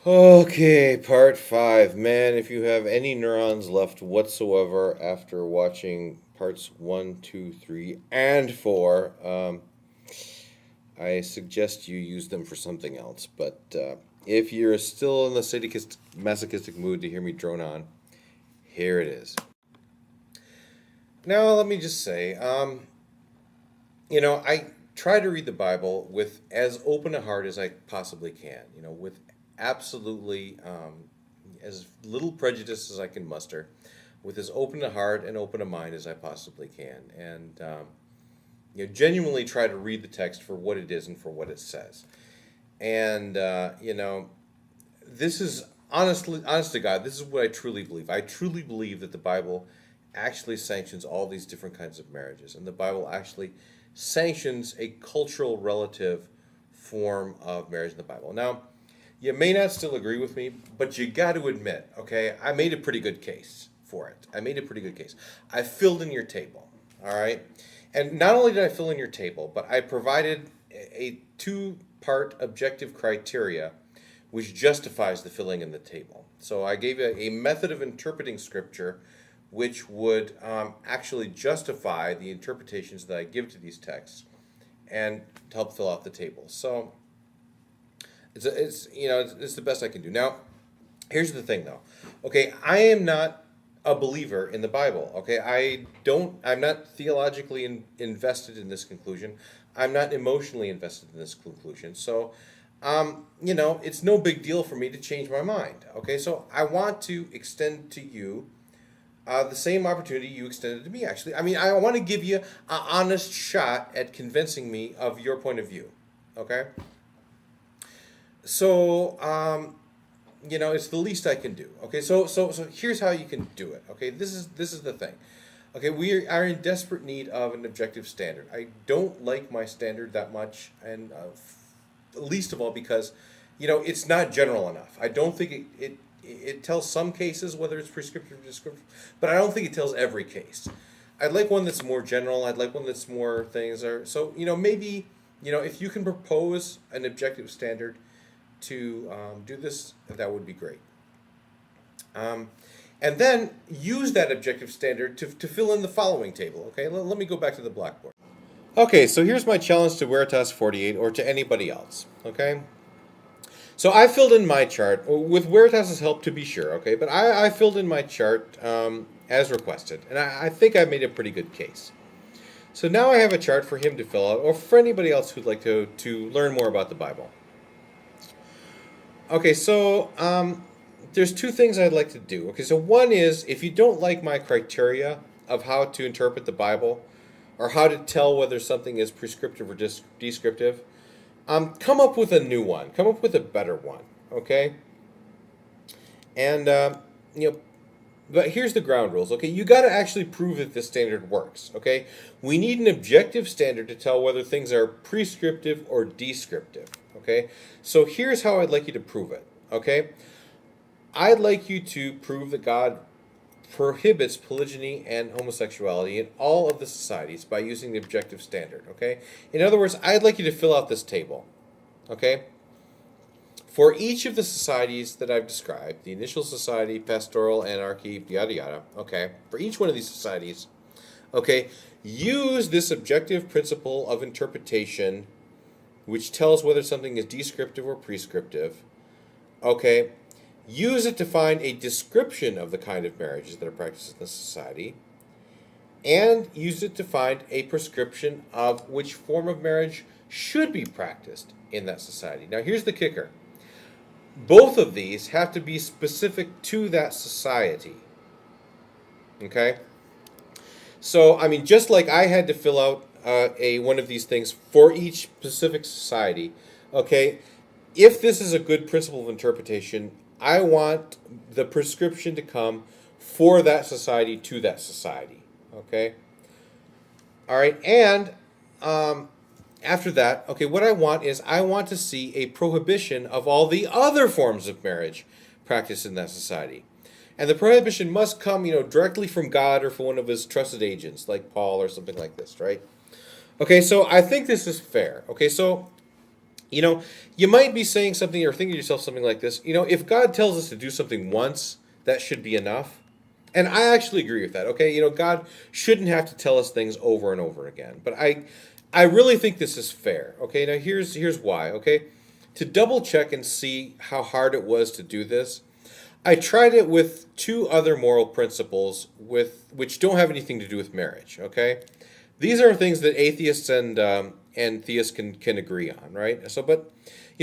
Okay, part five. Man, if you have any neurons left whatsoever after watching parts one, two, three, and four, I suggest you use them for something else. But if you're still in the masochistic mood to hear me drone on, here it is. Now, let me just say, I try to read the Bible with as open a heart as I possibly can, with absolutely as little prejudice as I can muster, with as open a heart and open a mind as I possibly can, and genuinely try to read the text for what it is and for what it says. And this is honest to God, this is what I truly believe. I truly believe that the Bible actually sanctions all these different kinds of marriages, and the Bible actually sanctions a cultural relative form of marriage in the Bible. Now, you may not still agree with me, but you got to admit, okay, I made a pretty good case for it. I made a pretty good case. I filled in your table, all right? And not only did I fill in your table, but I provided a two-part objective criteria which justifies the filling in the table. So I gave you a method of interpreting Scripture which would actually justify the interpretations that I give to these texts and help fill out the table. So it's the best I can do. Now, here's the thing though. Okay, I am not a believer in the Bible. Okay, I'm not theologically invested in this conclusion. I'm not emotionally invested in this conclusion. So, it's no big deal for me to change my mind. Okay, so I want to extend to you the same opportunity you extended to me, actually. I mean, I want to give you an honest shot at convincing me of your point of view. Okay? So, it's the least I can do. Okay? So here's how you can do it. Okay? This is the thing. Okay, we are in desperate need of an objective standard. I don't like my standard that much, and least of all because, it's not general enough. I don't think it tells some cases whether it's prescriptive or descriptive, but I don't think it tells every case. I'd like one that's more general. I'd like one that's more things are so maybe if you can propose an objective standard to do this, that would be great. And then use that objective standard to fill in the following table. Okay, let me go back to the blackboard. Okay, so here's my challenge to Veritas 48 or to anybody else. Okay. So I filled in my chart with Veritas's help, to be sure. Okay, but I filled in my chart as requested, and I think I made a pretty good case. So now I have a chart for him to fill out, or for anybody else who'd like to learn more about the Bible. Okay, so there's two things I'd like to do. Okay, so one is if you don't like my criteria of how to interpret the Bible, or how to tell whether something is prescriptive or descriptive, come up with a new one. Come up with a better one, okay? And but here's the ground rules, okay? You got to actually prove that this standard works, okay? We need an objective standard to tell whether things are prescriptive or descriptive, okay? So here's how I'd like you to prove it, okay? I'd like you to prove that God prohibits polygyny and homosexuality in all of the societies by using the objective standard, okay? In other words, I'd like you to fill out this table, okay? For each of the societies that I've described, the initial society, pastoral, anarchy, yada yada, okay? For each one of these societies, okay, use this objective principle of interpretation which tells whether something is descriptive or prescriptive, okay? Use it to find a description of the kind of marriages that are practiced in the society, and use it to find a prescription of which form of marriage should be practiced in that society. Now, here's the kicker. Both of these have to be specific to that society. Okay? So, I mean, just like I had to fill out one of these things for each specific society, okay, if this is a good principle of interpretation, I want the prescription to come for that society to that society. Okay? All right, and after that, okay, what I want to see a prohibition of all the other forms of marriage practiced in that society. And the prohibition must come, directly from God or from one of his trusted agents, like Paul or something like this, right? Okay, so I think this is fair. Okay, so, You know, you might be saying something or thinking to yourself something like this. If God tells us to do something once, that should be enough. And I actually agree with that. Okay, God shouldn't have to tell us things over and over again. But I really think this is fair. Okay, now here's why. Okay, to double check and see how hard it was to do this, I tried it with two other moral principles with which don't have anything to do with marriage. Okay, these are things that atheists and theists can agree on, right? So, but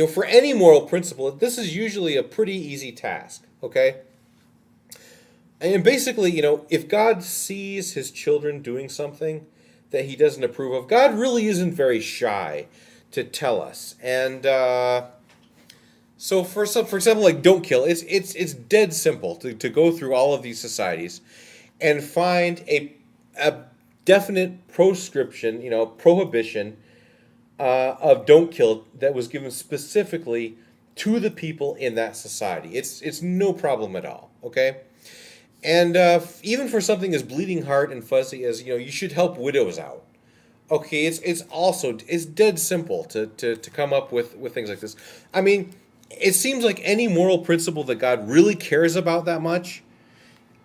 for any moral principle, this is usually a pretty easy task. Okay, and basically, if God sees his children doing something that he doesn't approve of, God really isn't very shy to tell us. And so, for example, like don't kill. It's dead simple to go through all of these societies and find a definite proscription, prohibition of don't kill that was given specifically to the people in that society. It's no problem at all. Okay. And even for something as bleeding heart and fuzzy as you should help widows out. Okay, it's dead simple to come up with things like this. I mean, it seems like any moral principle that God really cares about that much,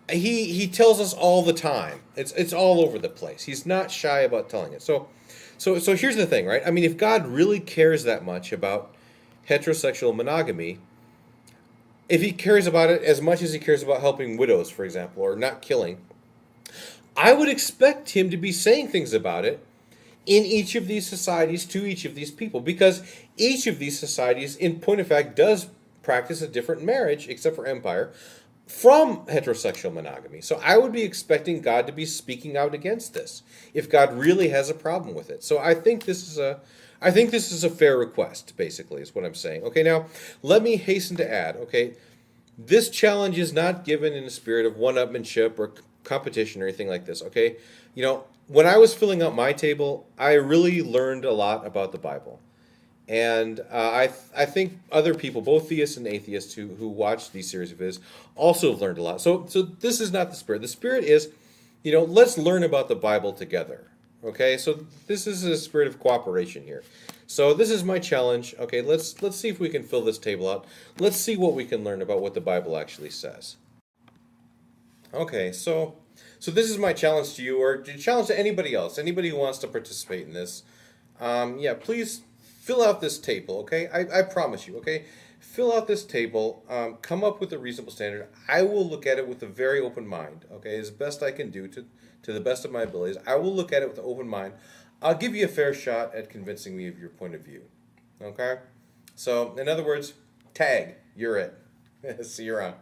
he tells us all the time. It's all over the place. He's not shy about telling it. So here's the thing, right? I mean, if God really cares that much about heterosexual monogamy, if he cares about it as much as he cares about helping widows, for example, or not killing, I would expect him to be saying things about it in each of these societies to each of these people, because each of these societies, in point of fact, does practice a different marriage, except for empire, from heterosexual monogamy. So I would be expecting God to be speaking out against this if God really has a problem with it. So I think this is a fair request, basically, is what I'm saying. Okay, now let me hasten to add, okay, this challenge is not given in a spirit of one-upmanship or competition or anything like this, okay? When I was filling out my table, I really learned a lot about the Bible. And I think other people, both theists and atheists who watch these series of videos, also learned a lot. So this is not the spirit. The spirit is, let's learn about the Bible together. Okay, so this is a spirit of cooperation here. So this is my challenge. Okay, let's see if we can fill this table out. Let's see what we can learn about what the Bible actually says. Okay, so this is my challenge to you, or challenge to anybody else, anybody who wants to participate in this. Yeah, please fill out this table, okay? I promise you, okay? Fill out this table, come up with a reasonable standard. I will look at it with a very open mind, okay? As best I can do to the best of my abilities. I will look at it with an open mind. I'll give you a fair shot at convincing me of your point of view, okay? So, in other words, tag, you're it. See you around.